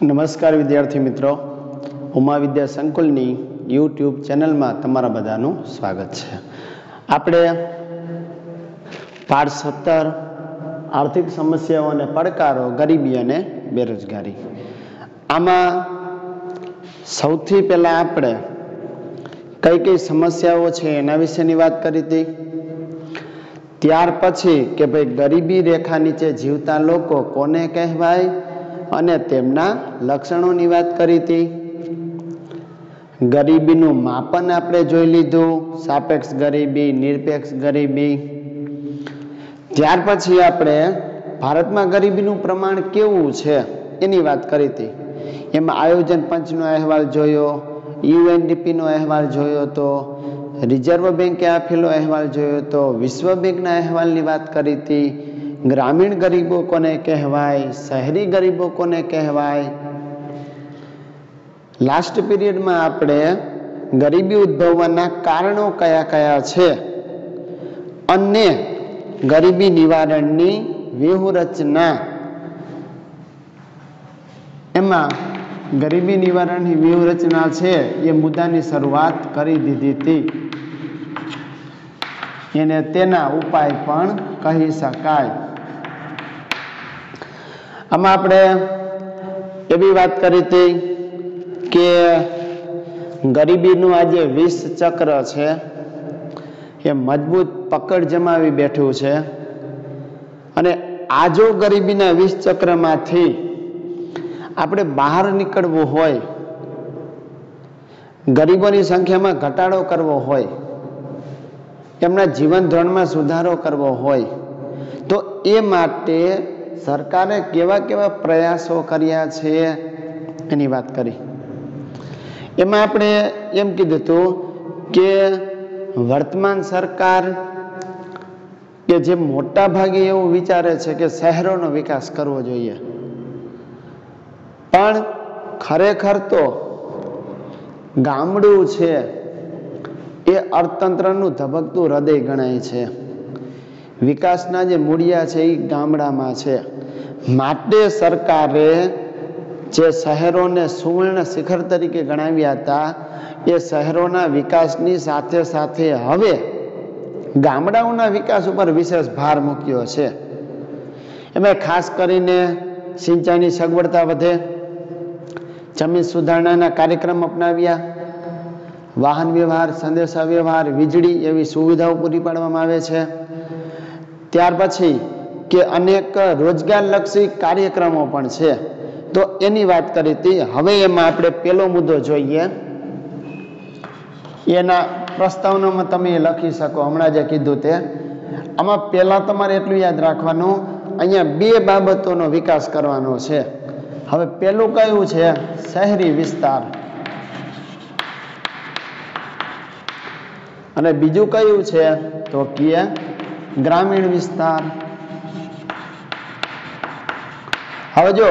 નમસ્કાર વિદ્યાર્થી મિત્રો, ઉમા વિદ્યા સંકુલની યુટ્યુબ ચેનલમાં તમારા બધાનું સ્વાગત છે. આપણે પાઠ 17 આર્થિક સમસ્યાઓ અને પડકારો, ગરીબી અને બેરોજગારી. આમાં સૌથી પહેલા આપણે કઈ કઈ સમસ્યાઓ છે એના વિશેની વાત કરી હતી. ત્યાર પછી કે ભાઈ ગરીબી રેખા નીચે જીવતા લોકો કોને કહેવાય અને તેમના લક્ષણોની વાત કરી હતી. ગરીબીનું માપન આપણે જોઈ લીધું, સાપેક્ષ ગરીબી, નિરપેક્ષ ગરીબી. ત્યાર પછી આપણે ભારતમાં ગરીબીનું પ્રમાણ કેવું છે એની વાત કરી હતી. એમાં આયોજન પંચનો અહેવાલ જોયો, યુએનડીપીનો અહેવાલ જોયો તો, રિઝર્વ બેન્કે આપેલો અહેવાલ જોયો તો, વિશ્વ બેંકના અહેવાલની વાત કરી હતી. ગ્રામીણ ગરીબો કોને કહેવાય, શહેરી ગરીબો કોને કહેવાય. લાસ્ટ પીરિયડમાં આપણે ગરીબી ઉદ્ભવવાના કારણો કયા કયા છે અને ગરીબી નિવારણની વ્યૂહરચના, એમાં ગરીબી નિવારણની વ્યૂહરચના છે એ મુદ્દાની શરૂઆત કરી દીધી હતી. એને તેના ઉપાય પણ કહી શકાય. આમાં આપણે એવી વાત કરી હતી કે ગરીબીનું આજે વિષ ચક્ર છે એ મજબૂત પકડ જમાવી બેઠું છે અને આ જો ગરીબીના વિષ ચક્રમાંથી આપણે બહાર નીકળવું હોય, ગરીબોની સંખ્યામાં ઘટાડો કરવો હોય, એમના જીવન ધોરણમાં સુધારો કરવો હોય તો એ માટે સરકારે કેવા કેવા પ્રયાસો કર્યા છે એની વાત કરી. એમાં આપણે એમ કીધું હતું કે વર્તમાન સરકાર કે જે મોટા ભાગે એવું વિચારે છે કે શહેરોનો વિકાસ કરવો જોઈએ, પણ ખરેખર તો ગામડું છે એ અર્થતંત્રનું ધબકતું હૃદય ગણાય છે. વિકાસના જે મૂળિયા છે એ ગામડામાં છે. માટે સરકારે જે શહેરોને સુવર્ણ શિખર તરીકે ગણાવ્યા હતા એ શહેરોના વિકાસની સાથે સાથે હવે ગામડાઓના વિકાસ ઉપર વિશેષ ભાર મૂક્યો છે. એમાં ખાસ કરીને સિંચાઈની સગવડતા વધે, જમીન સુધારણાના કાર્યક્રમ અપનાવ્યા, વાહન વ્યવહાર, સંદેશા વ્યવહાર, વીજળી એવી સુવિધાઓ પૂરી પાડવામાં આવે છે. ત્યાર પછી કે અનેક રોજગારલક્ષી કાર્યક્રમો પણ છે તો એની વાત કરી હતી. હવે એમાં આપણે પેલો મુદ્દો જોઈએ, એના પ્રસ્તાવનામાં તમે લખી શકો, હમણાં જે કીધું તે. આમાં પહેલા તમારે એટલું યાદ રાખવાનું, અહીંયા બે બાબતોનો વિકાસ કરવાનો છે. હવે પેલું કયું છે? શહેરી વિસ્તાર. અને બીજું કયું છે તો કે ગ્રામીણ વિસ્તાર. હવે જો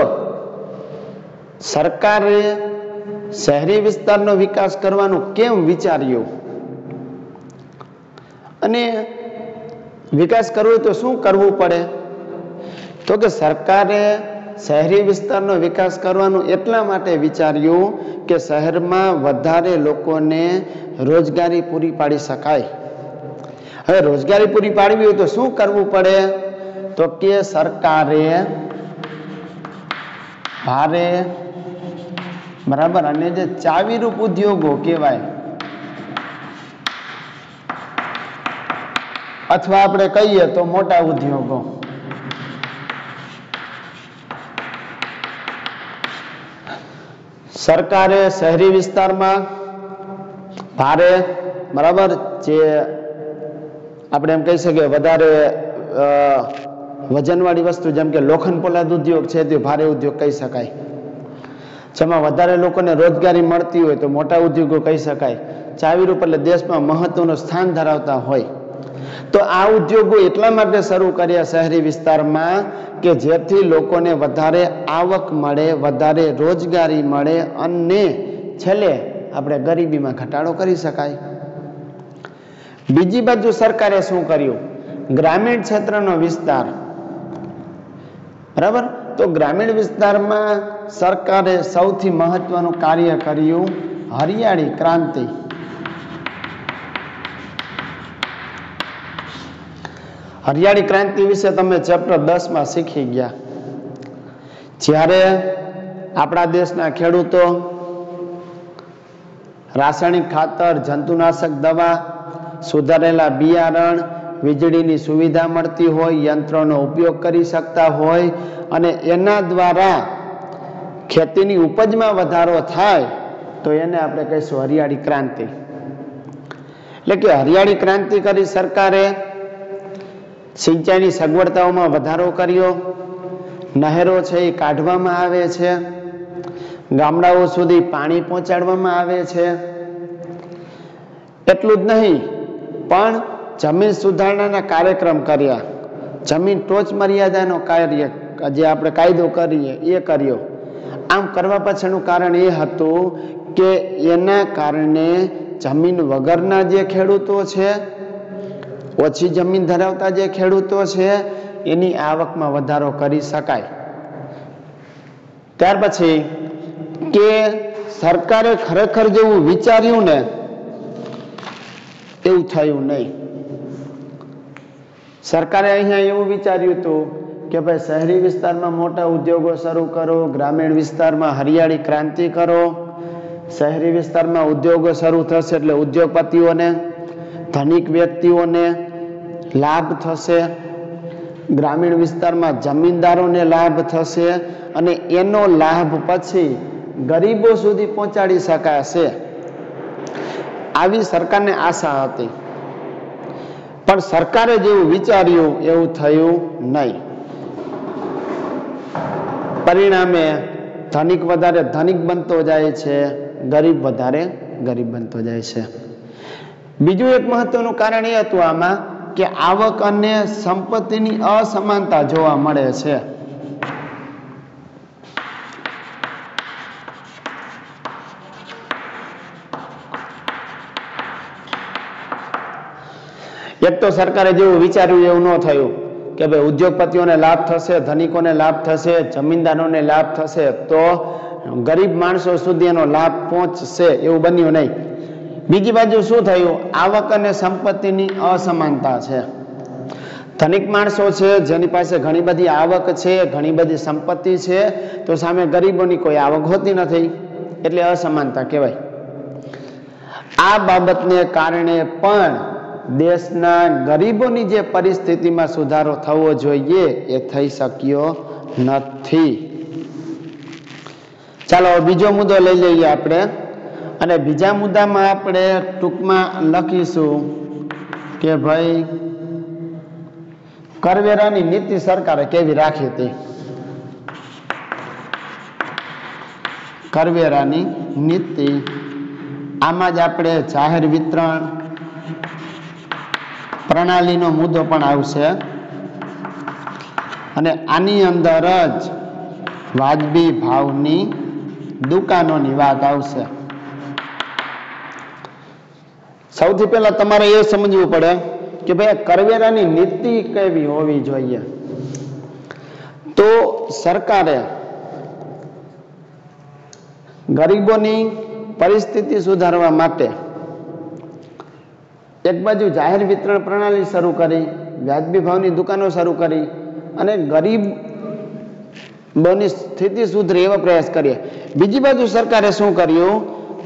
સરકારે શહેરી વિસ્તારનો વિકાસ કરવાનું કેમ વિચાર્યું અને વિકાસ કરવો તો શું કરવું પડે, તો કે સરકારે શહેરી વિસ્તારનો વિકાસ કરવાનું એટલા માટે વિચાર્યું કે શહેરમાં વધારે લોકોને રોજગારી પૂરી પાડી શકાય. હવે રોજગારી પૂરી પાડવી હોય તો શું કરવું પડે, તો કે સરકારે ભારે બરાબર અને જે ચાવીરૂપ ઉદ્યોગો કહેવાય અથવા આપણે કહીએ તો મોટા ઉદ્યોગો, સરકારે શહેરી વિસ્તારમાં ભારે બરાબર જે આપણે એમ કહી શકીએ વધારે વજનવાળી વસ્તુ જેમ કે લોખંડ પોલાદ ઉદ્યોગ છે તે ભારે ઉદ્યોગ કહી શકાય. જેમાં વધારે લોકોને રોજગારી મળતી હોય તો મોટા ઉદ્યોગો કહી શકાય. ચાવીરૂપ એટલે દેશમાં મહત્વનું સ્થાન ધરાવતા હોય તો આ ઉદ્યોગો એટલા માટે શરૂ કર્યા શહેરી વિસ્તારમાં કે જેથી લોકોને વધારે આવક મળે, વધારે રોજગારી મળે અને છેલ્લે આપણે ગરીબીમાં ઘટાડો કરી શકાય. બીજી બાજુ સરકારે શું કર્યું, ગ્રામીણ ક્ષેત્રનો વિસ્તાર બરાબર તો ગ્રામીણ વિસ્તારમાં સરકારે સૌથી મહત્વનું કાર્ય કર્યું હરિયાળી ક્રાંતિ. હરિયાળી ક્રાંતિ વિશે તમે ચેપ્ટર 10 માં શીખી ગયા. જ્યારે આપણા દેશના ખેડૂતો રાસાયણિક ખાતર, જંતુનાશક દવા, સુધારેલા બિયારણ, વીજળીની સુવિધા મળતી હોય, યંત્રોનો ઉપયોગ કરી શકતા હોય અને એના દ્વારા ખેતીની ઉપજમાં વધારો થાય તો એને આપણે કહીશું હરિયાળી ક્રાંતિ. એટલે કે હરિયાળી ક્રાંતિ કરી સરકારે. સિંચાઈની સગવડતાઓમાં વધારો કર્યો, નહેરો છે એ કાઢવામાં આવે છે, ગામડાઓ સુધી પાણી પહોંચાડવામાં આવે છે. એટલું જ નહીં પણ જમીન સુધારણાના કાર્યક્રમ કર્યા, જમીન ટોચ મર્યાદાનો કાર્ય જે આપણે કાયદો કરીએ એ કર્યો. આમ કરવા પાછળનું કારણ એ હતું કે એના કારણે જમીન વગરના જે ખેડૂતો છે, ઓછી જમીન ધરાવતા જે ખેડૂતો છે એની આવકમાં વધારો કરી શકાય. ત્યાર પછી કે સરકારે ખરેખર જેવું વિચાર્યું ને એવું થયું નહીં. સરકારે અહીંયા એવું વિચાર્યું હતું કે ભાઈ શહેરી વિસ્તારમાં મોટા ઉદ્યોગો શરૂ કરો, ગ્રામીણ વિસ્તારમાં હરિયાળી ક્રાંતિ કરો. શહેરી વિસ્તારમાં ઉદ્યોગો શરૂ થશે એટલે ઉદ્યોગપતિઓને, ધનિક વ્યક્તિઓને લાભ થશે, ગ્રામીણ વિસ્તારમાં જમીનદારોને લાભ થશે અને એનો લાભ પછી ગરીબો સુધી પહોંચાડી શકાશે. આવી સરકારને આશા હતી. પણ સરકારે જેવું વિચાર્યું એવું થયું નહીં. પરિણામે ધનિક વધારે ધનિક બનતો જાય છે, ગરીબ વધારે ગરીબ બનતો જાય છે. બીજું એક મહત્વનું કારણ એ હતું આમાં કે આવક અને સંપત્તિની અસમાનતા જોવા મળે છે. એક તો સરકારે જેવું વિચાર્યું એવું ન થયું કે ભાઈ ઉદ્યોગપતિઓને લાભ થશે, ધનિકોને લાભ થશે, જમીનદારોને લાભ થશે તો ગરીબ માણસો સુધી એનો લાભ પહોંચશે, એવું બન્યું નહીં. બીજી બાજુ શું થયું? આવક અને સંપત્તિની અસમાનતા છે. ધનિક માણસો છે જેની પાસે ઘણી બધી આવક છે, ઘણી બધી સંપત્તિ છે, તો સામે ગરીબોની કોઈ આવક હોતી નથી, એટલે અસમાનતા કહેવાય. આ બાબતને કારણે પણ દેશના ગરીબોની જે પરિસ્થિતિમાં સુધારો થવો જોઈએ એ થઈ શક્યો નથી. ચાલો બીજો મુદ્દો લઈ લઈએ આપણે, અને બીજા મુદ્દામાં આપણે ટૂંકમાં લખીશું કે ભાઈ કરવેરાની નીતિ સરકારે કેવી રાખી હતી. કરવેરાની નીતિ, આમાં જ આપણે જાહેર વિતરણ પ્રણાલીનો મુદ્દો પણ આવશે અને આની અંદર જ વાજબી ભાવની દુકાનોની વાત આવશે. સૌથી પહેલા તમારે એ સમજવું પડે કે ભાઈ કરવેરાની નીતિ કેવી હોવી જોઈએ. તો સરકારે ગરીબોની પરિસ્થિતિ સુધારવા માટે એક બાજુ જાહેર વિતરણ પ્રણાલી શરૂ કરી, વ્યાજબી ભાવની દુકાનો શરૂ કરી અને ગરીબોની સ્થિતિ સુધરે એવા પ્રયાસ કરીએ. બીજી બાજુ સરકારે શું કર્યું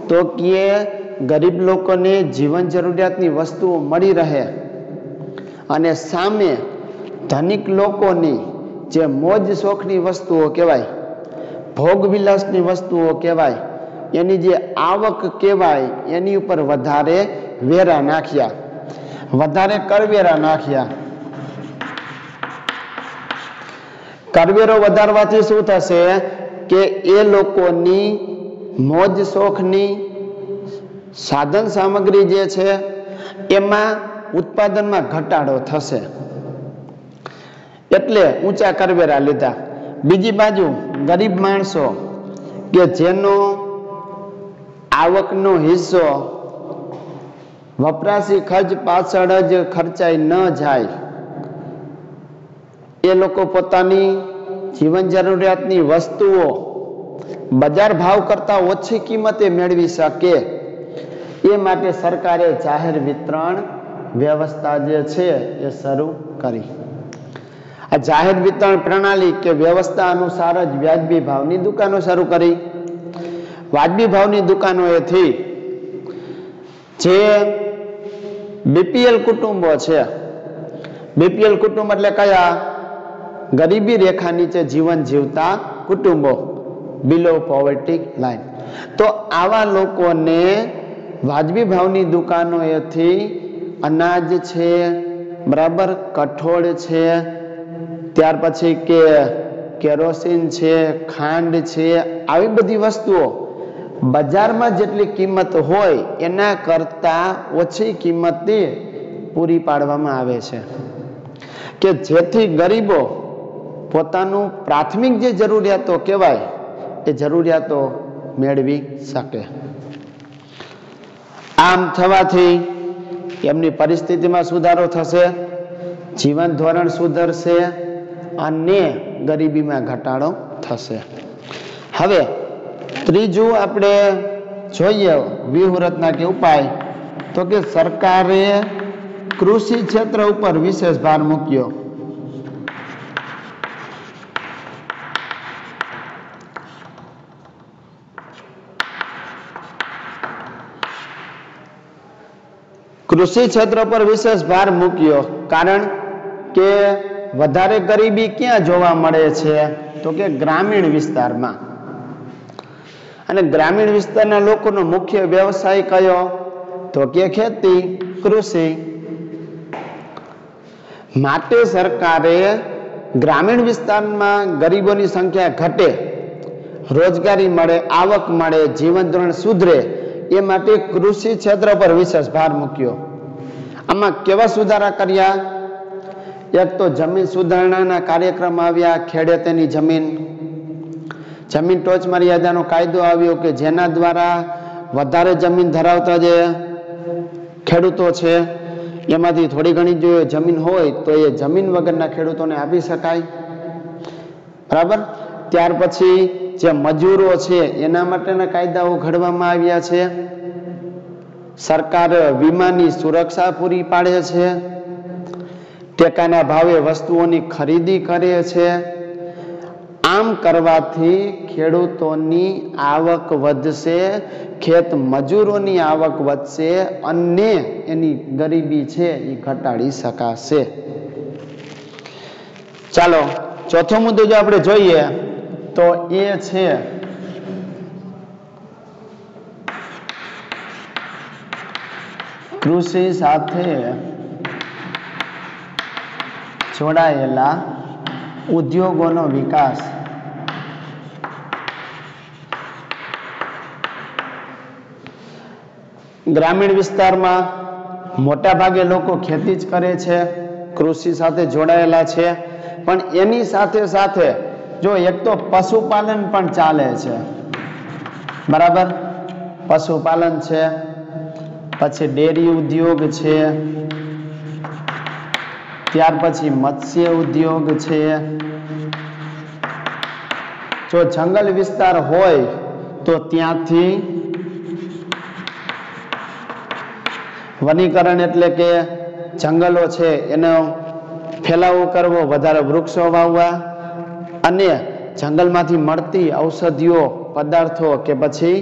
તો કે ગરીબ લોકોને જીવન જરૂરિયાતની વસ્તુઓ મળી રહે અને સામે ધનિક લોકોની જે મોજ શોખની વસ્તુઓ કહેવાય, ભોગ વિલાસની વસ્તુઓ કહેવાય, એની જે આવક કહેવાય એની ઉપર વધારે વેરા નાખ્યા, વધારે કરવેરા નાખ્યા. કરવેરો વધારવાથી શું થશે કે એ લોકોની મોજ શોખની સાધન સામગ્રી જે છે એમાં ઉત્પાદનમાં ઘટાડો થશે, એટલે ઊંચા કરવેરા લીધા. બીજી બાજુ ગરીબ માણસો કે જેનો આવકનો હિસ્સો વપરાશી ખર્ચ પાછળ જ ખર્ચાઈ ન જાય, એ લોકો પોતાની જીવન જરૂરિયાતની વસ્તુઓ બજાર ભાવ કરતા ઓછી કિંમતે મેળવી શકે એ માટે સરકારે જાહેર વિતરણ વ્યવસ્થા જે છે એ શરૂ કરી. આ જાહેર વિતરણ પ્રણાલી કે વ્યવસ્થા અનુસાર જ વ્યાજબી ભાવની દુકાનો શરૂ કરી. વાજબી ભાવની દુકાનોએથી જે બીપીએલ કુટુંબો છે, બીપીએલ કુટુંબ એટલે કયા? ગરીબી રેખા નીચે જીવન જીવતા કુટુંબો, બિલો પોવર્ટી લાઈન. તો આવા લોકોને વાજબી ભાવની દુકાનોએથી અનાજ છે, બરાબર, કઠોળ છે, ત્યાર પછી કે કેરોસીન છે, ખાંડ છે, આવી બધી વસ્તુઓ બજારમાં જેટલી કિંમત હોય એના કરતાં ઓછી કિંમતે પૂરી પાડવામાં આવે છે કે જેથી ગરીબો પોતાનું પ્રાથમિક જે જરૂરિયાતો કહેવાય એ જરૂરિયાતો મેળવી શકે. આમ થવાથી એમની પરિસ્થિતિમાં સુધારો થશે, જીવન ધોરણ સુધરશે અને ગરીબીમાં ઘટાડો થશે. હવે ત્રીજું આપણે જોઈએ વ્યૂહરચના કે ઉપાય, તો કે સરકારે કૃષિ ક્ષેત્ર ઉપર વિશેષ ભાર મૂક્યો. કૃષિ ક્ષેત્ર પર વિશેષ ભાર મૂક્યો કારણ કે વધારે ગરીબી ક્યાં જોવા મળે છે? તો કે ગ્રામીણ વિસ્તારમાં. અને ગ્રામીણ વિસ્તારના લોકોનો મુખ્ય વ્યવસાય કયો? તો કે ખેતી, કૃષિ. માટે સરકારે ગ્રામીણ વિસ્તારમાં ગરીબોની સંખ્યા ઘટે, રોજગારી મળે, આવક મળે, જીવન ધોરણ સુધરે એ માટે કૃષિ ક્ષેત્ર પર વિશેષ ભાર મૂક્યો. આમાં કેવા સુધારા કર્યા? એક તો જમીન સુધારણાના કાર્યક્રમ આવ્યા, ખેડે તેની જમીન, જમીન ટોચ મર્યાદાનો કાયદો આવ્યો કે જેના દ્વારા વધારે જમીન ધરાવતા જે ખેડૂતો છે એમાંથી થોડી ઘણી જો જમીન હોય તો એ જમીન વગરના ખેડૂતોને આપી શકાય, બરાબર. ત્યાર પછી જે મજૂરો છે એના માટેના કાયદાઓ ઘડવામાં આવ્યા છે. સરકાર વીમાની સુરક્ષા પૂરી પાડે છે, ટેકાના ભાવે વસ્તુઓની ખરીદી કરે છે. આમ કરવાથી ખેડૂતોની આવક વધશે, ખેત મજૂરોની આવક વધશે અને એની ગરીબી છે એ ઘટાડી શકાશે. ચાલો ચોથો મુદ્દો જો આપણે જોઈએ તો એ છે કૃષિ સાથે જોડાયેલા ઉદ્યોગોનો વિકાસ. ગ્રામીણ વિસ્તારમાં મોટા ભાગે લોકો ખેતી જ કરે છે, કૃષિ સાથે જોડાયેલા છે, પણ એની સાથે સાથે જો એક તો પશુપાલન પણ ચાલે છે, બરાબર. પશુપાલન છે, પછી ડેરી ઉદ્યોગ છે, ત્યાર પછી મત્સ્ય ઉદ્યોગ છે. જો જંગલ વિસ્તાર હોય તો ત્યાંથી વનીકરણ એટલે કે જંગલો છે એનો ફેલાવો કરવો, વધારે વૃક્ષો વાવવા અને જંગલમાંથી મળતી ઔષધિઓ પદાર્થો કે પછી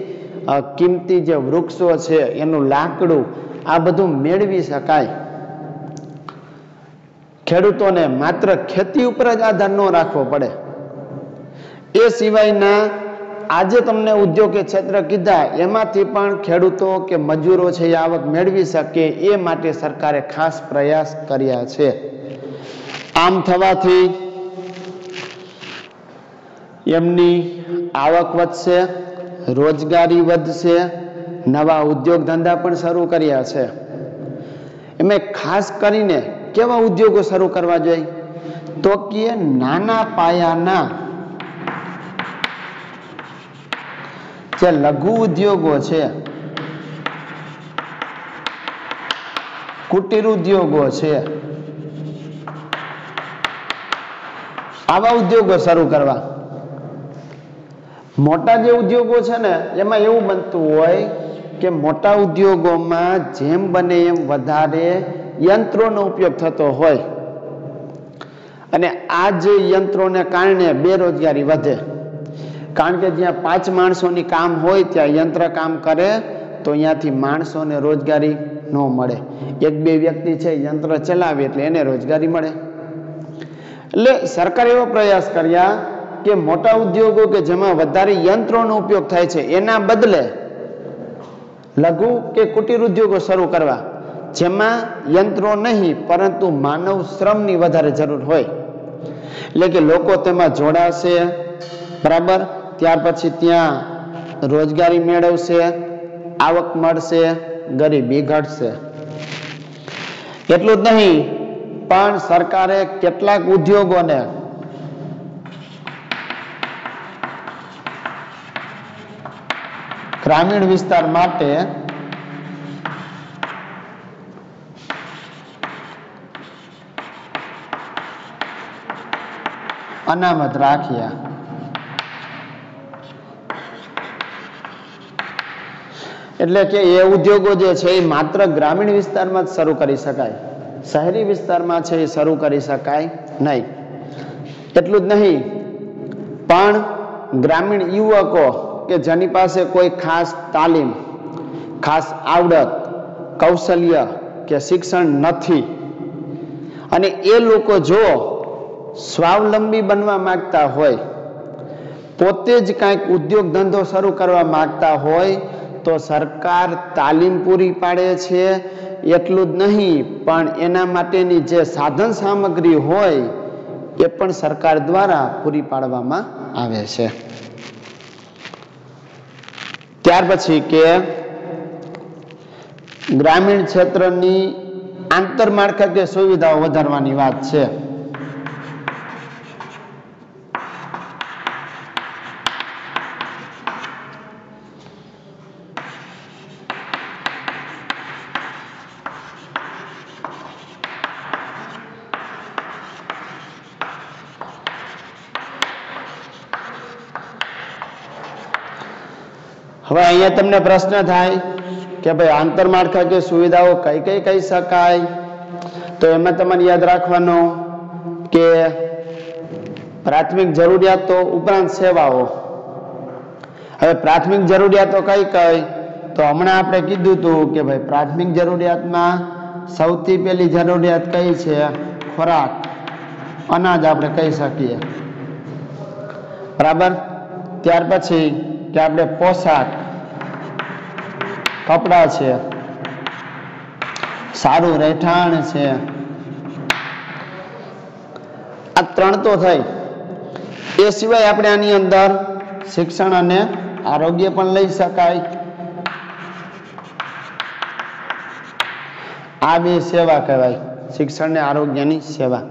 કિંમતી જે વૃક્ષો છે એનું લાકડું આ બધું મેળવી શકાય. ખેડૂતોને માત્ર ખેતી ઉપર જ આધાર ન રાખવો પડે. એ સિવાયના આજે તમને ઉદ્યોગ કે ક્ષેત્ર કીધા એમાંથી પણ ખેડૂતો કે મજૂરો છે એ આવક મેળવી શકે એ માટે સરકારે ખાસ પ્રયાસ કર્યા છે. આમ થવાથી એમની આવક વધશે, રોજગારી વધશે, નવા ઉદ્યોગ ધંધા પણ શરૂ કર્યા છે. એમાં ખાસ કરીને કેવા ઉદ્યોગો શરૂ કરવા જોઈએ? તો કે નાના પાયાના જે લઘુ ઉદ્યોગો છે, કુટીર ઉદ્યોગો છે, આવા ઉદ્યોગો શરૂ કરવા. મોટા જે ઉદ્યોગો છે ને એમાં એવું બનતું હોય કે મોટા ઉદ્યોગોમાં જેમ બને એમ વધારે યંત્રોનો ઉપયોગ થતો હોય અને આ જે યંત્રોને કારણે બેરોજગારી વધે. કારણ કે જ્યાં 5 માણસોની કામ હોય ત્યાં યંત્ર કામ કરે તો અહીંયાથી માણસોને રોજગારી ન મળે. 1-2 વ્યક્તિ છે યંત્ર ચલાવે એટલે એને રોજગારી મળે. એટલે સરકારે એવો પ્રયાસ કર્યા કે મોટા ઉદ્યોગો કે જેમાં વધારે યંત્રોનો ઉપયોગ થાય છે એના બદલે લઘુ કે કુટીર ઉદ્યોગો શરૂ કરવા જેમાં યંત્રો નહીં પરંતુ માનવ શ્રમની વધારે જરૂર હોય. એટલે કે લોકો તેમાં જોડાશે, બરાબર, ત્યાર પછી ત્યાં રોજગારી મેળવશે, આવક મળશે, ગરીબી ઘટશે. એટલું જ નહીં પણ સરકારે કેટલાક ઉદ્યોગોને ગ્રામીણ વિસ્તાર માટે અનામત રાખ્યા. એટલે કે એ ઉદ્યોગો જે છે એ માત્ર ગ્રામીણ વિસ્તારમાં જ શરૂ કરી શકાય, શહેરી વિસ્તારમાં છે એ શરૂ કરી શકાય નહીં. એટલું જ નહીં પણ ગ્રામીણ યુવકો કે જેની પાસે કોઈ ખાસ તાલીમ, ખાસ આવડત, કૌશલ્ય કે શિક્ષણ નથી અને એ લોકો જો સ્વાવલંબી બનવા માંગતા હોય, પોતે જ કાંઈક ઉદ્યોગ ધંધો શરૂ કરવા માંગતા હોય તો સરકાર તાલીમ પૂરી પાડે છે. એટલું જ નહીં પણ એના માટેની જે સાધન સામગ્રી હોય એ પણ સરકાર દ્વારા પૂરી પાડવામાં આવે છે. ત્યાર પછી કે ગ્રામીણ ક્ષેત્રની આંતરમાળખાકીય સુવિધાઓ વધારવાની વાત છે. હવે અહીંયા તમને પ્રશ્ન થાય કે ભાઈ આંતરમાળખાકીય સુવિધાઓ કઈ કઈ કહી શકાય? તો એમાં તમારે યાદ રાખવાનું કે પ્રાથમિક જરૂરિયાતો ઉપરાંત સેવાઓ. હવે પ્રાથમિક જરૂરિયાતો કઈ કઈ? તો હમણાં આપણે કીધું હતું કે ભાઈ પ્રાથમિક જરૂરિયાતમાં સૌથી પહેલી જરૂરિયાત કઈ છે? ખોરાક, અનાજ આપણે કહી શકીએ, બરાબર. ત્યાર પછી કે આપણે પોશાક, કપડા છે, સારું રહેઠાણ છે. આ 3 તો થઈ. એ સિવાય આપણે આની અંદર શિક્ષણ અને આરોગ્ય પણ લઈ શકાય. આ 2 સેવા કહેવાય, શિક્ષણ અને આરોગ્યની સેવા.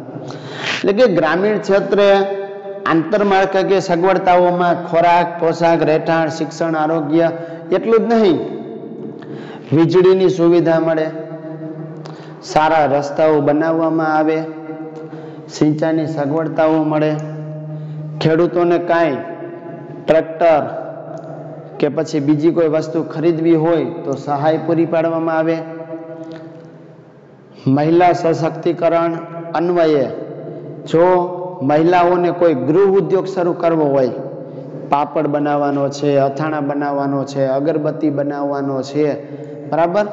એટલે કે ગ્રામીણ ક્ષેત્રે આંતરમાળખાકીય સગવડતાઓમાં ખોરાક, પોશાક, રહેઠાણ, શિક્ષણ, આરોગ્ય એટલું જ નહીં, વીજળીની સુવિધા મળે, સારા રસ્તાઓ બનાવવામાં આવે, સિંચાઈની સગવડતાઓ મળે, ખેડૂતોને કાંઈ ટ્રેક્ટર કે પછી બીજી કોઈ વસ્તુ ખરીદવી હોય તો સહાય પૂરી પાડવામાં આવે. મહિલા સશક્તિકરણ અન્વયે જો મહિલાઓને કોઈ ગૃહ ઉદ્યોગ શરૂ કરવો હોય, પાપડ બનાવવાનો છે, અથાણા બનાવવાનો છે, અગરબત્તી બનાવવાનો છે, બરાબર,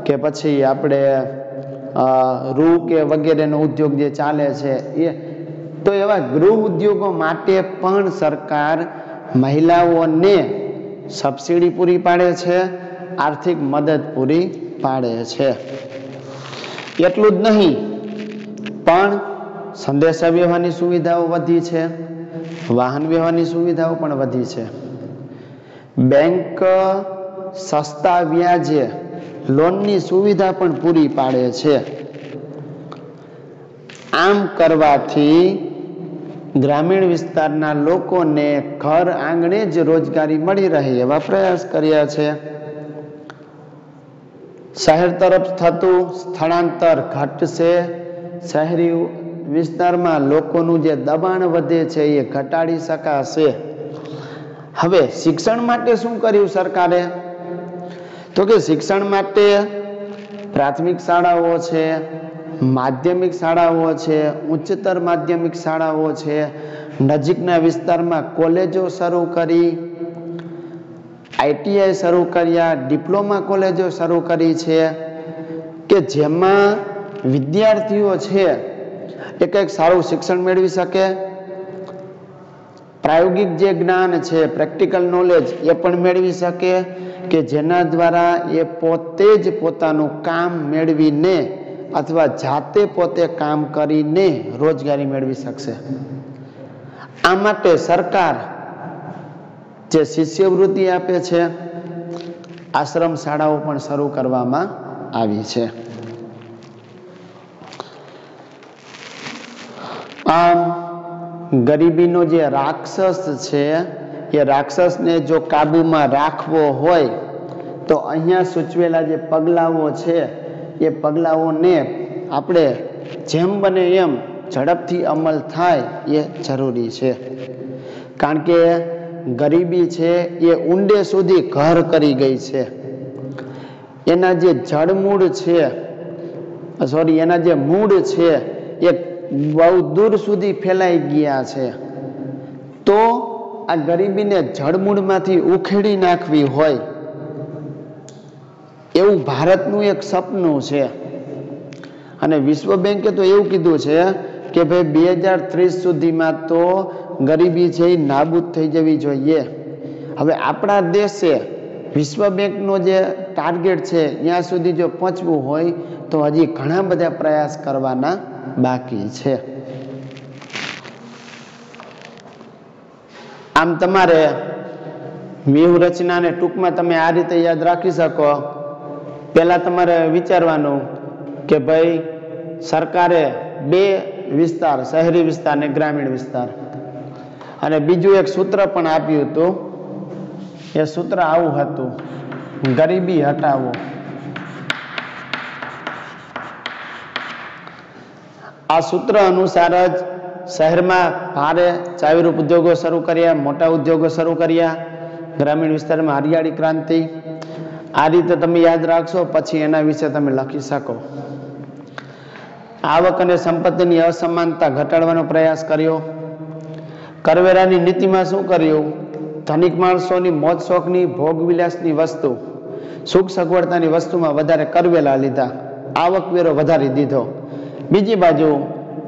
કે પછી આપણે રૂ કે વગેરેનો ઉદ્યોગ જે ચાલે છે તો એવા ગૃહ ઉદ્યોગો માટે પણ સરકાર મહિલાઓને સબસિડી પૂરી પાડે છે, આર્થિક મદદ પૂરી પાડે છે. એટલું જ નહીં પણ સંદેશા વ્યવહારની સુવિધાઓ વધી છે, વાહન વ્યવહારની સુવિધાઓ પણ વધી છે. બેંક સસ્તા વ્યાજે લોનની સુવિધા પણ પૂરી પાડે છે. આમ કરવાથી ગ્રામીણ વિસ્તારના લોકોને ઘર આંગણે જ રોજગારી મળી રહે એવા પ્રયાસ કર્યા છે. શહેર તરફ થતું સ્થળાંતર ઘટશે, શહેરી વિસ્તારમાં લોકોનું જે દબાણ વધે છે એ ઘટાડી શકાશે. હવે શિક્ષણ માટે શું કર્યું સરકારે? તો કે શિક્ષણ માટે પ્રાથમિક શાળાઓ છે, માધ્યમિક શાળાઓ છે, ઉચ્ચતર માધ્યમિક શાળાઓ છે, નજીકના વિસ્તારમાં કોલેજો શરૂ કરી, ITI શરૂ કર્યા, ડિપ્લોમા કોલેજો શરૂ કરી છે કે જેમાં વિદ્યાર્થીઓ છે એ કંઈક સારું શિક્ષણ મેળવી શકે, પ્રાયોગિક જે જ્ઞાન છે, પ્રેક્ટિકલ નોલેજ એ પણ મેળવી શકે કે જેના દ્વારા એ પોતે જ પોતાનું કામ મેળવીને અથવા જાતે પોતે કામ કરીને રોજગારી મેળવી શકશે. આ માટે સરકાર જે શિષ્યવૃત્તિ આપે છે, આશ્રમ શાળાઓ પણ શરૂ કરવામાં આવી છે. આમ ગરીબીનો જે રાક્ષસ છે એ રાક્ષસને જો કાબૂમાં રાખવો હોય તો અહીંયા સૂચવેલા જે પગલાઓ છે એ પગલાઓને આપણે જેમ બને એમ ઝડપથી અમલ થાય એ જરૂરી છે. કારણ કે ગરીબી છે એ ઊંડે સુધી ઘર કરી ગઈ છે. એના જે જડમૂળ છે, એના જે મૂળ છે એ બહુ દૂર સુધી ફેલાઈ ગયા છે. તો આ ગરીબીને જડમૂળમાંથી ઉખેડી નાખવી હોય એવું ભારતનું એક સપનું છે. અને વિશ્વ બેંકે તો એવું કીધું છે કે ભાઈ 2030 સુધીમાં તો ગરીબી છે એ નાબૂદ થઈ જવી જોઈએ. હવે આપણા દેશે વિશ્વ બેંકનો જે ટાર્ગેટ છે ત્યાં સુધી જો પહોંચવું હોય તો હજી ઘણા બધા પ્રયાસ કરવાના બાકી છે. આમ તમારે વ્યૂહરચનાને ટૂંકમાં તમે આ રીતે યાદ રાખી શકો. પહેલા તમારે વિચારવાનું કે ભાઈ સરકારે બે વિસ્તાર, શહેરી વિસ્તાર અને ગ્રામીણ વિસ્તાર, અને બીજું એક સૂત્ર પણ આપ્યું હતું. એ સૂત્ર આવું હતું, ગરીબી હટાવો. આ સૂત્ર અનુસાર જ શહેરમાં ભારે ચાવીરૂપ ઉદ્યોગો શરૂ કર્યા, મોટા ઉદ્યોગો શરૂ કર્યા, ગ્રામીણ વિસ્તારમાં હરિયાળી ક્રાંતિ. આ રીતે તમે યાદ રાખશો, પછી એના વિશે તમે લખી શકો. આવક અને સંપત્તિની અસમાનતા ઘટાડવાનો પ્રયાસ કર્યો. કરવેરાની નીતિમાં શું કર્યું? ધનિક માણસોની મોજ શોખની ભોગવિલાસની વસ્તુ, સુખ સગવડતાની વસ્તુમાં વધારે કરવેરા લીધા, આવકવેરો વધારી દીધો. બીજી બાજુ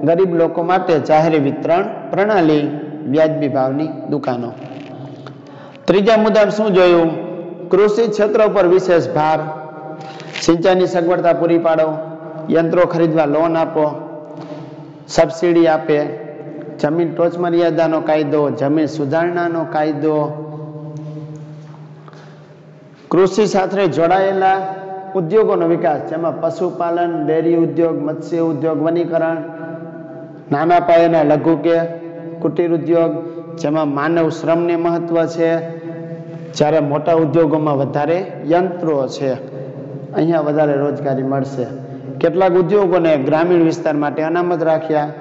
ગરીબ લોકો માટે જાહેર વિતરણ પ્રણાલી, વ્યાજબી ભાવની દુકાનો. ત્રીજા મુદ્દામાં શું જોયું? કૃષિ ક્ષેત્ર પર વિશેષ ભાર, સિંચાઈની સગવડતા પૂરી પાડો, યંત્રો ખરીદવા લોન આપો, સબસિડી આપે, જમીન ટોચ મર્યાદાનો કાયદો, જમીન સુધારણાનો કાયદો, કૃષિ સાથે જોડાયેલા ઉદ્યોગોનો વિકાસ, જેમાં પશુપાલન, ડેરી ઉદ્યોગ, મત્સ્ય ઉદ્યોગ, વનીકરણ, નાના પાયાના લઘુ કે કુટીર ઉદ્યોગ, જેમાં માનવ શ્રમને મહત્વ છે, જ્યારે મોટા ઉદ્યોગોમાં વધારે યંત્રો છે. અહીંયા વધારે રોજગારી મળશે. કેટલાક ઉદ્યોગોને ગ્રામીણ વિસ્તાર માટે અનામત રાખ્યા.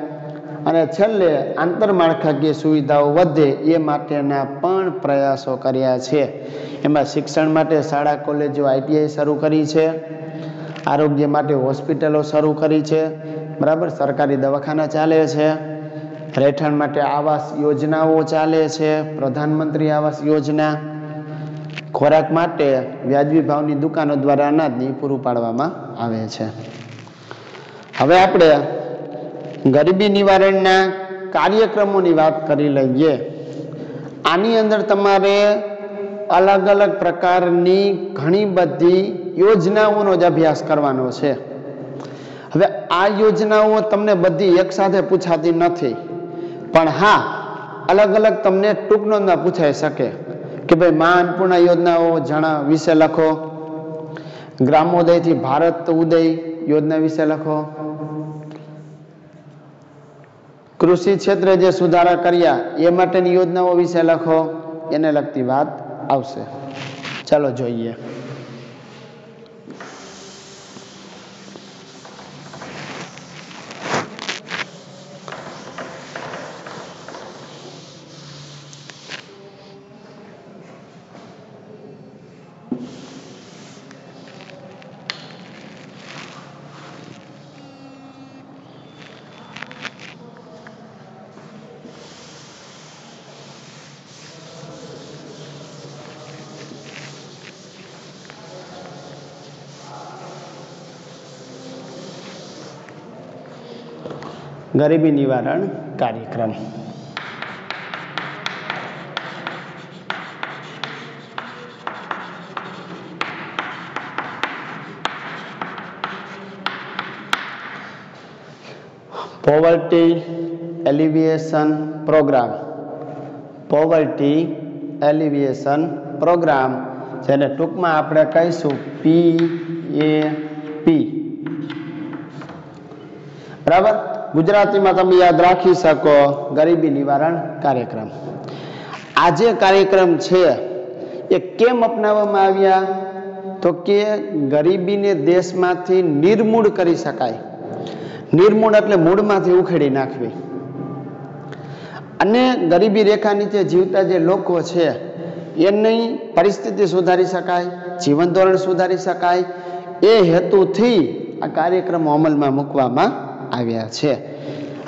અને છેલ્લે આંતરમાળખાકીય સુવિધાઓ વધે એ માટેના પણ પ્રયાસો કર્યા છે. એમાં શિક્ષણ માટે શાળા, કોલેજો, ITI શરૂ કરી છે. આરોગ્ય માટે હોસ્પિટલો શરૂ કરી છે. બરાબર, સરકારી દવાખાના ચાલે છે. રહેઠાણ માટે આવાસ યોજનાઓ ચાલે છે, પ્રધાનમંત્રી આવાસ યોજના. ખોરાક માટે વ્યાજબી ભાવની દુકાનો દ્વારા અનાજની પૂરું પાડવામાં આવે છે. હવે આપણે ગરીબી નિવારણના કાર્યક્રમોની વાત કરી લઈએ. આની અંદર તમારે અલગ અલગ પ્રકારની ઘણી બધી યોજનાઓનો જ અભ્યાસ કરવાનો છે. હવે આ યોજનાઓ તમને બધી એકસાથે પૂછાતી નથી, પણ હા, અલગ અલગ તમને ટૂંક નોંધમાં પૂછાઈ શકે કે ભાઈ મા અન્નપૂર્ણા યોજનાઓ વિશે લખો, ગ્રામોદયથી ભારત ઉદય યોજના વિશે લખો, કૃષિ ક્ષેત્રે જે સુધારા કર્યા એ માટેની યોજનાઓ વિશે લખો. એને લગતી વાત આવશે. ચાલો જોઈએ. ગરીબી નિવારણ કાર્યક્રમ. Poverty alleviation programme. Poverty alleviation programme, જેને ટૂંકમાં આપણે કહીશું PAP. બરાબર, ગુજરાતીમાં તમે યાદ રાખી શકો, ગરીબી નિવારણ કાર્યક્રમ. આ જે કાર્યક્રમ છે એ કેમ અપનાવવામાં આવ્યા? તો કે ગરીબીને દેશમાંથી નિર્મૂળ કરી શકાય. નિર્મૂળ એટલે મૂળમાંથી ઉખેડી નાખવી. અને ગરીબી રેખા નીચે જીવતા જે લોકો છે એની પરિસ્થિતિ સુધારી શકાય, જીવન ધોરણ સુધારી શકાય, એ હેતુથી આ કાર્યક્રમો અમલમાં મૂકવામાં આવ્યા છે.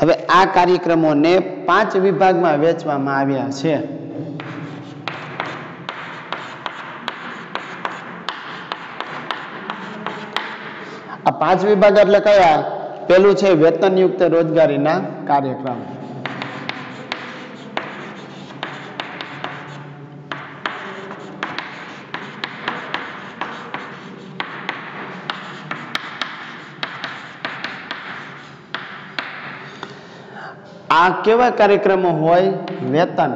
હવે આ કાર્યક્રમોને 5 વિભાગમાં વહેંચવામાં આવ્યા છે. આ 5 વિભાગ એટલે કયા? પેલું છે વેતનયુક્ત રોજગારીના કાર્યક્રમ. આ કેવા કાર્યક્રમો હોય? વેતન.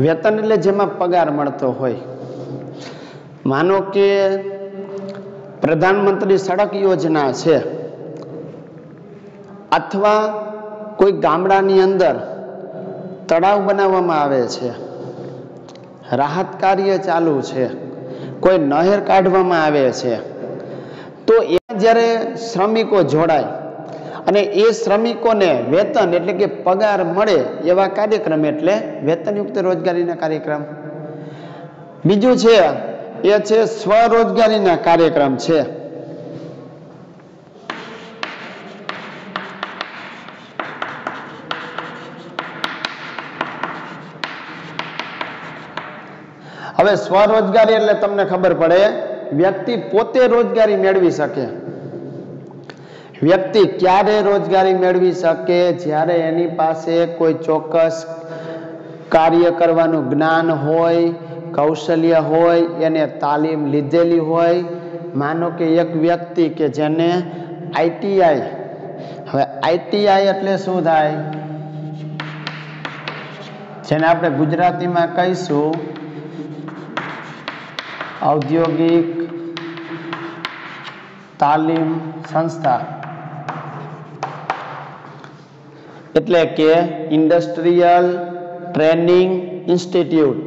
વેતન એટલે જેમાં પગાર મળતો હોય. માનો કે પ્રધાનમંત્રી સડક યોજના છે, અથવા કોઈ ગામડાની અંદર તળાવ બનાવવામાં આવે છે, રાહત કાર્ય ચાલુ છે, કોઈ નહેર કાઢવામાં આવે છે, તો એ જ્યારે શ્રમિકો જોડાય અને એ શ્રમિકોને વેતન એટલે કે પગાર મળે એવા કાર્યક્રમ એટલે વેતનયુક્ત રોજગારીના કાર્યક્રમ. બીજું છે એ છે સ્વરોજગારીના કાર્યક્રમ છે. હવે સ્વરોજગારી એટલે તમને ખબર પડે, વ્યક્તિ પોતે રોજગારી મેળવી શકે. વ્યક્તિ ક્યારે રોજગારી મેળવી શકે? જ્યારે એની પાસે કોઈ ચોક્કસ કાર્ય કરવાનું જ્ઞાન હોય, કૌશલ્ય હોય, એને તાલીમ લીધેલી હોય. માનો કે એક વ્યક્તિ કે જેને ITI, હવે ITI એટલે શું થાય? જેને આપણે ગુજરાતીમાં કહીશું ઔદ્યોગિક તાલીમ સંસ્થા, એટલે કે ઇન્ડસ્ટ્રીયલ ટ્રેનિંગ ઇન્સ્ટિટ્યૂટ.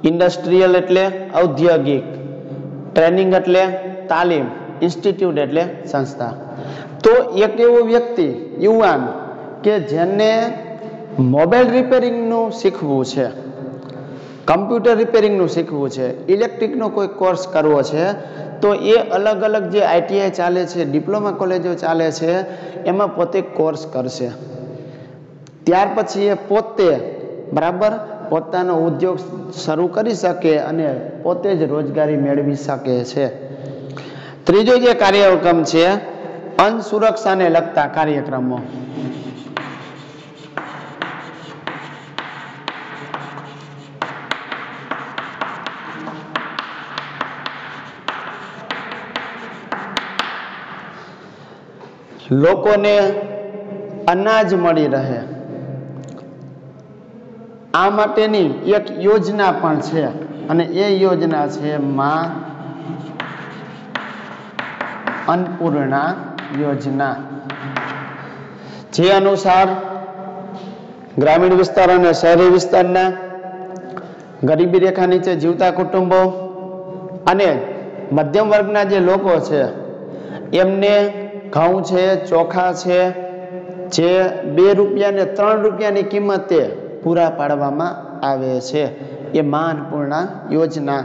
ઇન્ડસ્ટ્રીયલ એટલે ઔદ્યોગિક, ટ્રેનિંગ એટલે તાલીમ, ઇન્સ્ટિટ્યૂટ એટલે સંસ્થા. તો એક એવો વ્યક્તિ, યુવાન કે જેને મોબાઈલ રિપેરિંગનું શીખવું છે, કમ્પ્યુટર રિપેરિંગનું શીખવું છે, ઇલેક્ટ્રિકનો કોઈ કોર્સ કરવો છે, તો એ અલગ અલગ જે ITI ચાલે છે, ડિપ્લોમા કોલેજો ચાલે છે, એમાં પોતે કોર્સ કરશે. ત્યાર પછી એ પોતે બરાબર પોતાનો ઉદ્યોગ શરૂ કરી શકે અને પોતે જ રોજગારી મેળવી શકે છે. ત્રીજો જે કાર્યક્રમ છે અન્ન સુરક્ષાને લગતા કાર્યક્રમો. લોકોને અનાજ મળી રહે આ માટેની એક યોજના પણ છે, અને એ યોજના છે માં અન્નપૂર્ણા યોજના. જે અનુસાર ગ્રામીણ વિસ્તાર અને શહેરી વિસ્તારના ગરીબી રેખા નીચે જીવતા કુટુંબો અને મધ્યમ વર્ગના જે લોકો છે એમને ઘઉં છે, ચોખા છે, જે 2 રૂપિયા ને 3 રૂપિયાની કિંમતે પૂરા પાડવામાં આવે છે. એ માં અન્નપૂર્ણા યોજના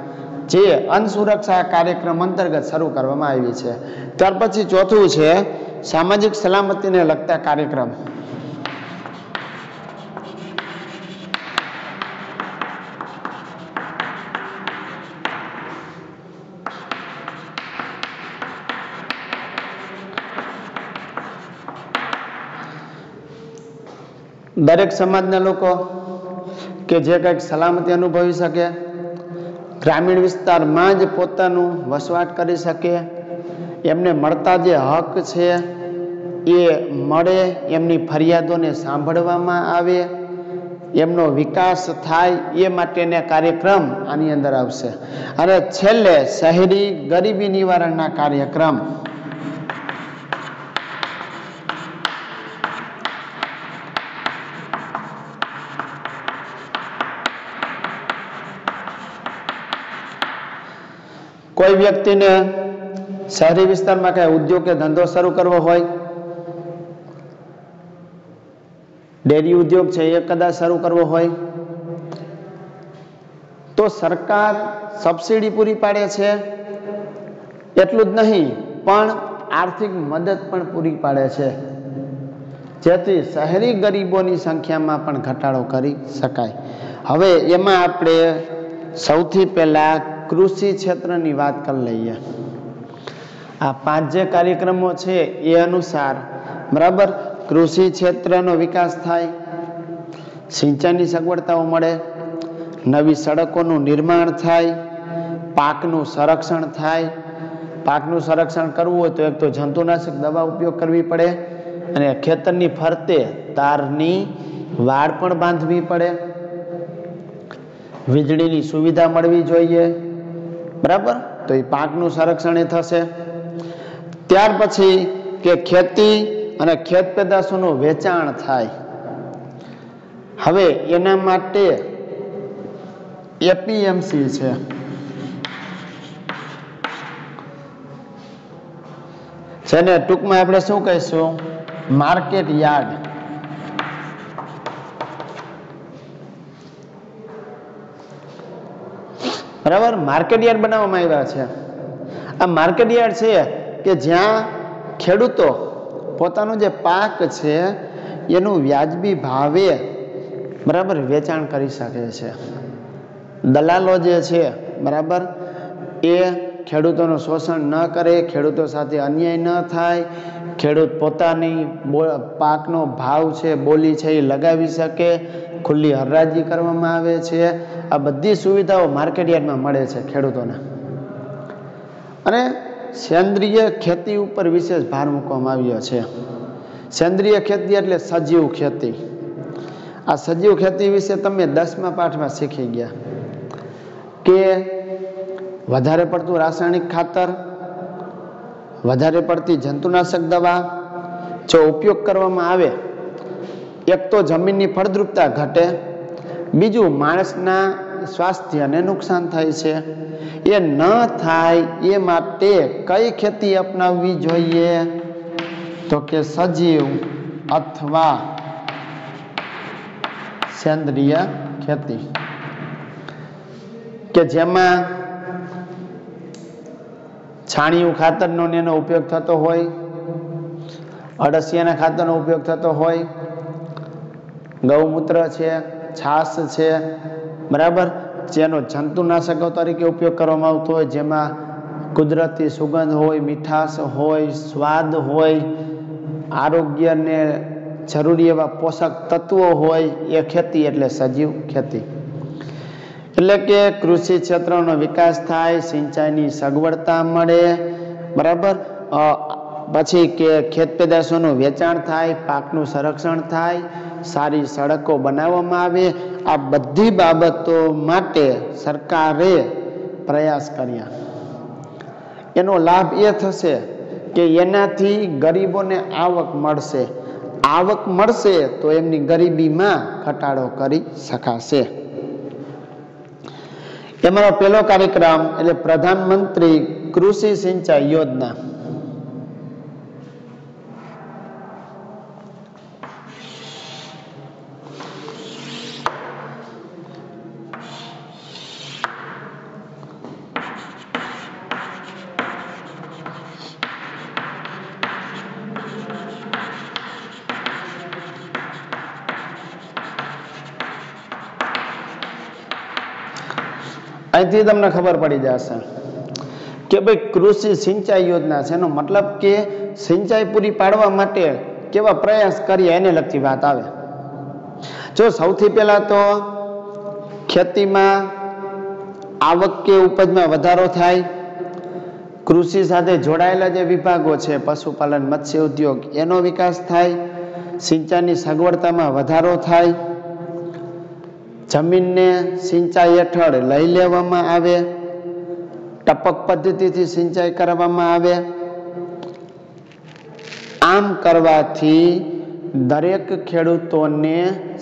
જે અન્ન સુરક્ષા કાર્યક્રમ અંતર્ગત શરૂ કરવામાં આવી છે. ત્યાર પછી ચોથું છે સામાજિક સલામતીને લગતા કાર્યક્રમ. દરેક સમાજના લોકો કે જે કંઈક સલામતી અનુભવી શકે, ગ્રામીણ વિસ્તારમાં જ પોતાનું વસવાટ કરી શકે, એમને મળતા જે હક છે એ મળે, એમની ફરિયાદોને સાંભળવામાં આવે, એમનો વિકાસ થાય, એ માટેના કાર્યક્રમ આની અંદર આવશે. અને છેલ્લે શહેરી ગરીબી નિવારણના કાર્યક્રમ. કોઈ વ્યક્તિને શહેરી વિસ્તારમાં કઈ ઉદ્યોગ કે ધંધો શરૂ કરવો હોય, ડેરી ઉદ્યોગ છે એ કદાચ શરૂ કરવો હોય, તો સરકાર સબસિડી પૂરી પાડે છે. એટલું જ નહીં પણ આર્થિક મદદ પણ પૂરી પાડે છે, જેથી શહેરી ગરીબોની સંખ્યામાં પણ ઘટાડો કરી શકાય. હવે એમાં આપણે સૌથી પહેલા કૃષિ ક્ષેત્રની વાત કરી લઈએ. આ 5 જે કાર્યક્રમો છે એ અનુસાર બરાબર કૃષિ ક્ષેત્રનો વિકાસ થાય, સિંચાઈની સગવડતાઓ મળે, નવી સડકોનું નિર્માણ થાય, પાકનું સંરક્ષણ થાય. પાકનું સંરક્ષણ કરવું હોય તો એક તો જંતુનાશક દવા ઉપયોગ કરવી પડે, અને ખેતરની ફરતે તારની વાડ પણ બાંધવી પડે, વીજળીની સુવિધા મળવી જોઈએ, બરાબર. તો એ પાકનું સંરક્ષણ એ થશે. ત્યાર પછી કે ખેતી અને ખેત પેદાશોનું વેચાણ થાય. હવે એના માટે એપીએમસી છે, જેને ટૂંકમાં આપણે શું કહીશું, માર્કેટ યાર્ડ. બરાબર, માર્કેટ યાર્ડ બનાવવામાં આવ્યા છે. આ માર્કેટ યાર્ડ છે કે જ્યાં ખેડૂતો પોતાનો જે પાક છે એનું વ્યાજબી ભાવે બરાબર વેચાણ કરી શકે છે. દલાલો જે છે બરાબર એ ખેડૂતોનું શોષણ ન કરે, ખેડૂતો સાથે અન્યાય ન થાય, ખેડૂત પોતાની પાકનો ભાવ છે, બોલી છે એ લગાવી શકે, ખુલ્લી હરાજી કરવામાં આવે છે. આ બધી સુવિધાઓ માર્કેટ યાર્ડમાં મળે છે ખેડૂતોને. અને સેન્દ્રિય ખેતી ઉપર વિશેષ ભાર મૂકવામાં આવ્યો છે. સેન્દ્રિય ખેતી એટલે સજીવ ખેતી. આ સજીવ ખેતી વિશે તમે 10મા પાઠમાં શીખી ગયા કે વધારે પડતું રાસાયણિક ખાતર, વધારે પડતી જંતુનાશક દવા જો ઉપયોગ કરવામાં આવે, એક તો જમીનની ફળદ્રુપતા ઘટે, બીજું માણસના સ્વાસ્થ્યને નુકસાન થાય છે. એ ન થાય એ માટે કઈ ખેતી અપનાવવી જોઈએ, તો કે સજીવ અથવા સેન્દ્રિય ખેતી, કે જેમાં છાણિયું ખાતરનો એનો ઉપયોગ થતો હોય, અળસિયાના ખાતરનો ઉપયોગ થતો હોય, ગૌમૂત્ર છે, છાશ છે, બરાબર, જેનો જંતુનાશકો તરીકે ઉપયોગ કરવામાં આવતો હોય, જેમાં કુદરતી સુગંધ હોય, મીઠાશ હોય, સ્વાદ હોય, આરોગ્યને જરૂરી એવા પોષક તત્વો હોય, એ ખેતી એટલે સજીવ ખેતી. એટલે કે કૃષિ ક્ષેત્રનો વિકાસ થાય, સિંચાઈની સગવડતા મળે, બરાબર, પછી કે ખેત પેદાશોનું વેચાણ થાય, પાકનું સંરક્ષણ થાય, સારી સડકો બનાવવામાં આવે. આ બધી બાબતો માટે સરકારે પ્રયાસ કર્યા. એનો લાભ એ થશે કે એનાથી ગરીબોને આવક મળશે. આવક મળશે તો એમની ગરીબીમાં ઘટાડો કરી શકાશે. એમાંનો પહેલો કાર્યક્રમ એટલે પ્રધાનમંત્રી કૃષિ સિંચાઈ યોજના. અહીંથી તમને ખબર પડી જશે કે ભાઈ કૃષિ સિંચાઈ યોજના છે, એનો મતલબ કે સિંચાઈ પૂરી પાડવા માટે કેવા પ્રયાસ કરીએ એને લગતી વાત આવે. જો સૌથી પહેલા તો ખેતીમાં આવક કે ઉપજમાં વધારો થાય, કૃષિ સાથે જોડાયેલા જે વિભાગો છે પશુપાલન, મત્સ્ય ઉદ્યોગ, એનો વિકાસ થાય, સિંચાઈની સગવડતામાં વધારો થાય, જમીનને સિંચાઈ હેઠળ લઈ લેવામાં આવે, ટપક પદ્ધતિથી સિંચાઈ કરવામાં આવે. આમ કરવાથી દરેક ખેડૂતોને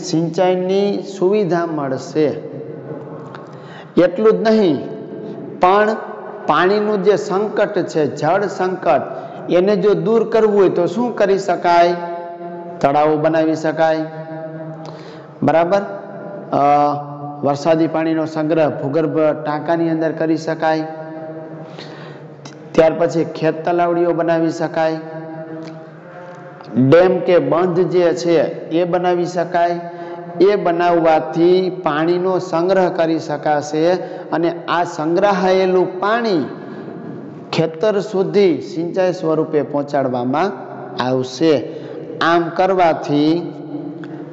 સિંચાઈની સુવિધા મળશે. એટલું જ નહીં પણ પાણીનું જે સંકટ છે, જળ સંકટ, એને જો દૂર કરવું હોય તો શું કરી શકાય? તળાવો બનાવી શકાય, બરાબર. વરસાદી પાણીનો સંગ્રહ ભૂગર્ભ ટાંકાની અંદર કરી શકાય. ત્યાર પછી ખેત તલાવડીઓ બનાવી શકાય, ડેમ કે બંધ જે છે એ બનાવી શકાય. એ બનાવવાથી પાણીનો સંગ્રહ કરી શકાશે અને આ સંગ્રહાયેલું પાણી ખેતર સુધી સિંચાઈ સ્વરૂપે પહોંચાડવામાં આવશે. આમ કરવાથી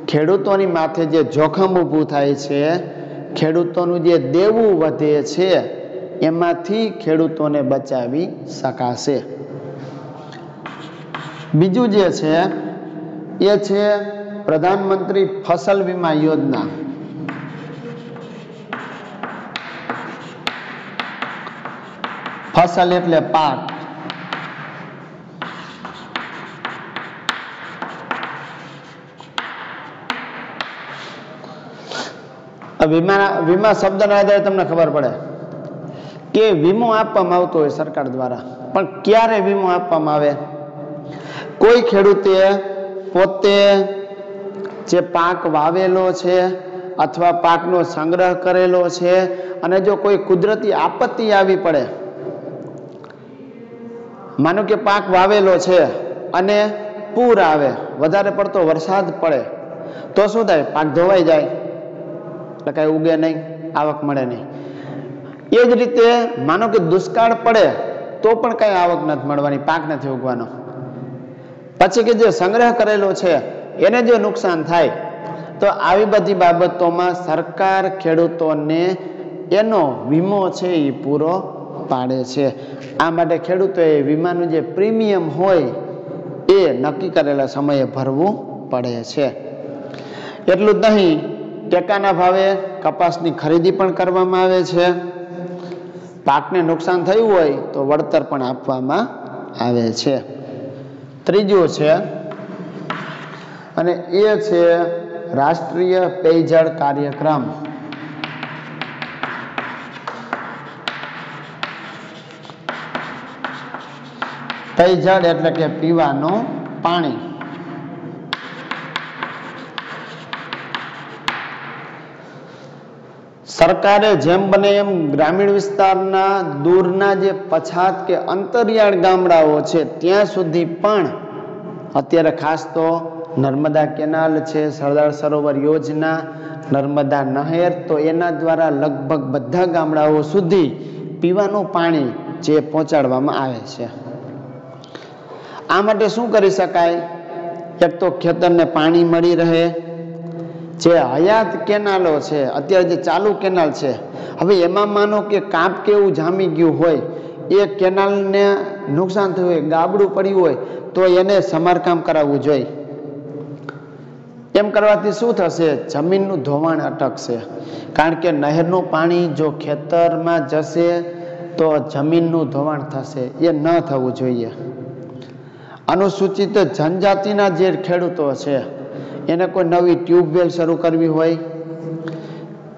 ખેડૂતોની માથે જે જોખમ ઊભું થાય છે, ખેડૂતોનું જે દેવું વધે છે, એમાંથી ખેડૂતોને બચાવી શકાશે. બીજું જે છે એ છે પ્રધાનમંત્રી ફસલ વીમા યોજના. ફસલ એટલે પાક. વીમા શબ્દના આધારે તમને ખબર પડે કે વીમો આપવામાં આવતો હોય સરકાર દ્વારા, પણ ક્યારે વીમો આપવામાં આવે? કોઈ ખેડૂતે પોતે જે પાક વાવેલો છે અથવા પાકનો સંગ્રહ કરેલો છે અને જો કોઈ કુદરતી આપત્તિ આવી પડે, માનો કે પાક વાવેલો છે અને પૂર આવે, વધારે પડતો વરસાદ પડે, તો શું થાય? પાક ધોવાઈ જાય એટલે કાંઈ ઉગે નહીં, આવક મળે નહીં. એ જ રીતે માનો કે દુષ્કાળ પડે તો પણ કાંઈ આવક નથી મળવાની, પાક નથી ઉગવાનો. પછી કે જે સંગ્રહ કરેલો છે એને જો નુકસાન થાય તો આવી બધી બાબતોમાં સરકાર ખેડૂતોને એનો વીમો છે એ પૂરો પાડે છે. આ માટે ખેડૂતોએ વીમાનું જે પ્રીમિયમ હોય એ નક્કી કરેલા સમયે ભરવું પડે છે. એટલું જ નહીં, ટેકાના ભાવે કપાસની ખરીદી પણ કરવામાં આવે છે. પાકને નુકસાન થયું હોય તો વળતર પણ આપવામાં આવે છે. ત્રીજું છે અને એ છે રાષ્ટ્રીય પેયજળ કાર્યક્રમ. પેયજળ એટલે કે પીવાનું પાણી. સરકારે જેમ બને એમ ગ્રામીણ વિસ્તારના દૂરના જે પછાત કે અંતરિયાળ ગામડાઓ છે ત્યાં સુધી પણ અત્યારે ખાસ તો નર્મદા કેનાલ છે, સરદાર સરોવર યોજના, નર્મદા નહેર, તો એના દ્વારા લગભગ બધા ગામડાઓ સુધી પીવાનું પાણી જે પહોંચાડવામાં આવે છે. આ માટે શું કરી શકાય? એક તો ખેતરને પાણી મળી રહે. જે હયાત કેનાલો છે, અત્યારે જે ચાલુ કેનાલ છે, હવે એમાં માનો કે કાંપ કેવું જામી ગયું હોય, એ કેનાલને નુકસાન થયું હોય, ગાબડું પડ્યું હોય, તો એને સમારકામ કરાવવું જોઈએ. એમ કરવાથી શું થશે? જમીનનું ધોવાણ અટકશે. કારણ કે નહેરનું પાણી જો ખેતરમાં જશે તો જમીનનું ધોવાણ થશે, એ ન થવું જોઈએ. અનુસૂચિત જનજાતિના જે ખેડૂતો છે એને કોઈ નવી ટ્યુબવેલ શરૂ કરવી હોય,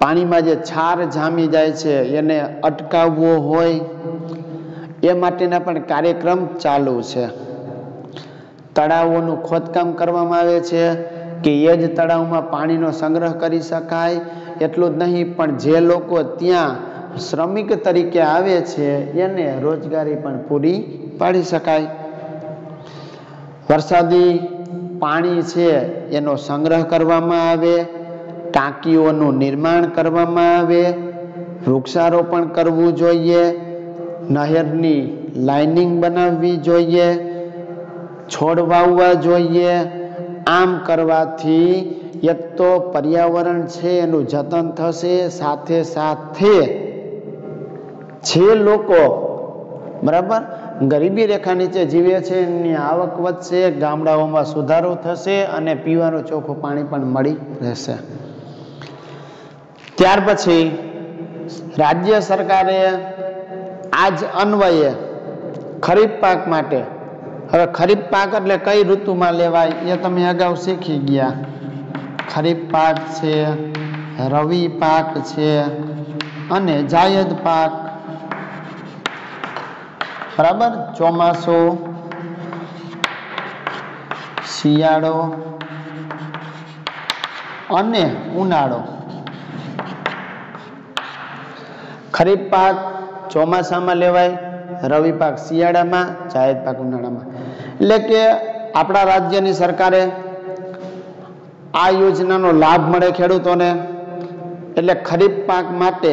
પાણીમાં જે છાર જામી જાય છે એને અટકાવવો હોય, એ માટેના પણ કાર્યક્રમ ચાલુ છે. તળાવોનું ખોદકામ કરવામાં આવે છે કે એ જ તળાવમાં પાણીનો સંગ્રહ કરી શકાય. એટલું જ નહીં પણ જે લોકો ત્યાં શ્રમિક તરીકે આવે છે એને રોજગારી પણ પૂરી પાડી શકાય. વરસાદી પાણી છે એનો સંગ્રહ કરવામાં આવે, ટાંકીઓનું નિર્માણ કરવામાં આવે, વૃક્ષારોપણ કરવું જોઈએ, નહેરની લાઇનિંગ બનાવવી જોઈએ, છોડ વાવવા જોઈએ. આમ કરવાથી એક તો પર્યાવરણ છે એનું જતન થશે, સાથે સાથે જે લોકો બરાબર ગરીબી રેખા નીચે જીવે છે એની આવક વધશે, ગામડાઓમાં સુધારો થશે અને પીવાનું ચોખ્ખું પાણી પણ મળી રહેશે. ત્યાર પછી રાજ્ય સરકારે આજ અન્વયે ખરીફ પાક માટે, હવે ખરીફ પાક એટલે કઈ ઋતુમાં લેવાય એ તમે અગાઉ શીખી ગયા. ખરીફ પાક છે, રવિ પાક છે અને જાયદ પાક. બરાબર, ચોમાસું, શિયાળો અને ઉનાળો. ખરીફ પાક ચોમાસામાં લેવાય, રવિ પાક શિયાળામાં, જાયદ પાક ઉનાળામાં. એટલે કે આપણા રાજ્યની સરકારે આ યોજનાનો લાભ મળે ખેડૂતોને. એટલે ખરીફ પાક માટે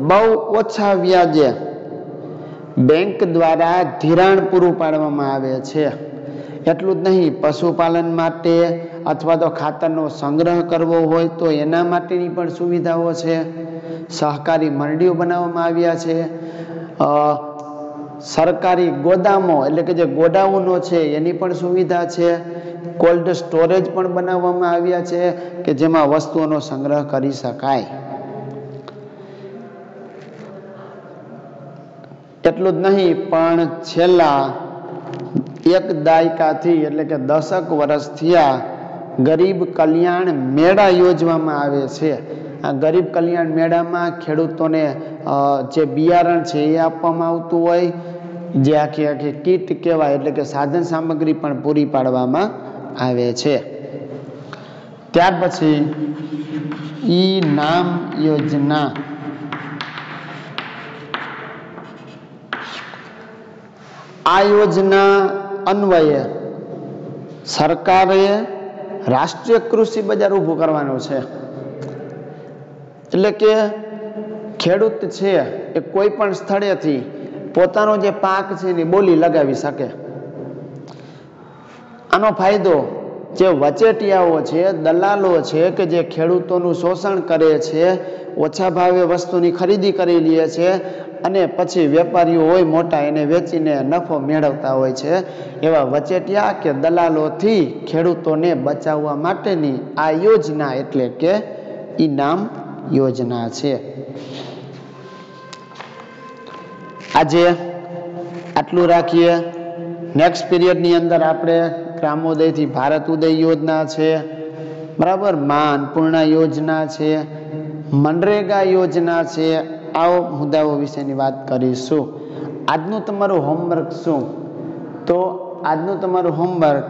બહુ ઓછા વ્યાજે બેંક દ્વારા ધિરાણ પૂરું પાડવામાં આવે છે. એટલું જ નહીં, પશુપાલન માટે અથવા તો ખાતરનો સંગ્રહ કરવો હોય તો એના માટેની પણ સુવિધાઓ છે. સહકારી મંડીઓ બનાવવામાં આવ્યા છે. સરકારી ગોદામો એટલે કે જે ગોડાઉનો છે એની પણ સુવિધા છે. કોલ્ડ સ્ટોરેજ પણ બનાવવામાં આવ્યા છે કે જેમાં વસ્તુઓનો સંગ્રહ કરી શકાય. એટલું જ નહીં પણ છેલ્લા એક દાયકાથી એટલે કે 10 વર્ષથી આ ગરીબ કલ્યાણ મેળા યોજવામાં આવે છે. આ ગરીબ કલ્યાણ મેળામાં ખેડૂતોને જે બિયારણ છે એ આપવામાં આવતું હોય, જે આખી કીટ કહેવાય એટલે કે સાધન સામગ્રી પણ પૂરી પાડવામાં આવે છે. ત્યાર પછી ઈ-નામ યોજના. આ યોજના અન્વયે સરકારે રાષ્ટ્રીય કૃષિ બજાર ઊભું કરવાનું છે. એટલે કે ખેડૂત છે એ કોઈ પણ સ્થળેથી પોતાનો જે પાક છે એની બોલી લગાવી શકે. આનો ફાયદો જે વચેટિયાઓ છે, દલાલો છે કે જે ખેડૂતોનું શોષણ કરે છે, ઓછા ભાવે વસ્તુની ખરીદી કરી લે છે અને પછી વેપારીઓ હોય મોટા એને વેચીને નફો મેળવતા હોય છે, એવા વચેટિયા કે દલાલોથી ખેડૂતોને બચાવવા માટેની આ યોજના એટલે કે ઈ-નામ યોજના છે. આજે આટલું રાખીએ. નેક્સ્ટ પીરિયડની અંદર આપણે ગ્રામોદયથી ભારત ઉદય યોજના છે, બરાબર, મા અન્નપૂર્ણા યોજના છે, મનરેગા યોજના છે, આવો મુદ્દાઓ વિશેની વાત કરીશું. આજનું તમારું હોમવર્ક શું? તો આજનું તમારું હોમવર્ક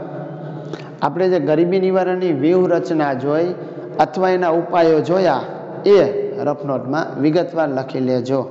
આપણે જે ગરીબી નિવારણની વ્યૂહરચના જોઈ અથવા એના ઉપાયો જોયા એ રફ નોટમાં વિગતવાર લખી લેજો.